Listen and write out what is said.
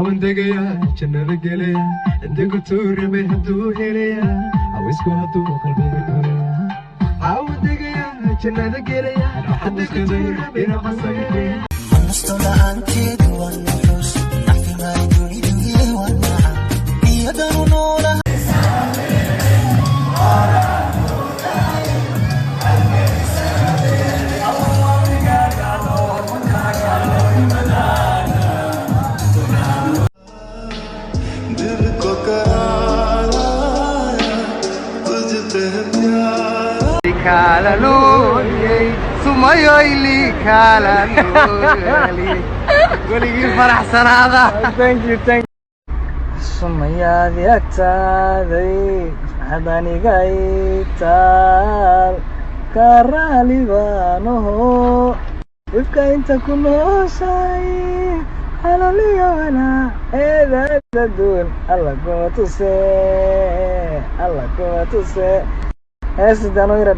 عاون دقيا جنة قليا عندك تور بهدو هليا عاوزكو هدو قلبي قليا عاون دقيا جنة قليا عندك تور بهدو Manustola anche duanne plus, nafi mai duni duni wana, iya darunora. दिल को करारा, तुझसे प्यारा. Likala loli, sumayo likala loli. Goligi farah sanada. Thank you. Sumayadi agtaaday, hadaniga ital, karali banoho. Ifka inta kunoshay, halaliya wana, dadun. Allah kuma tuse. Es dano ira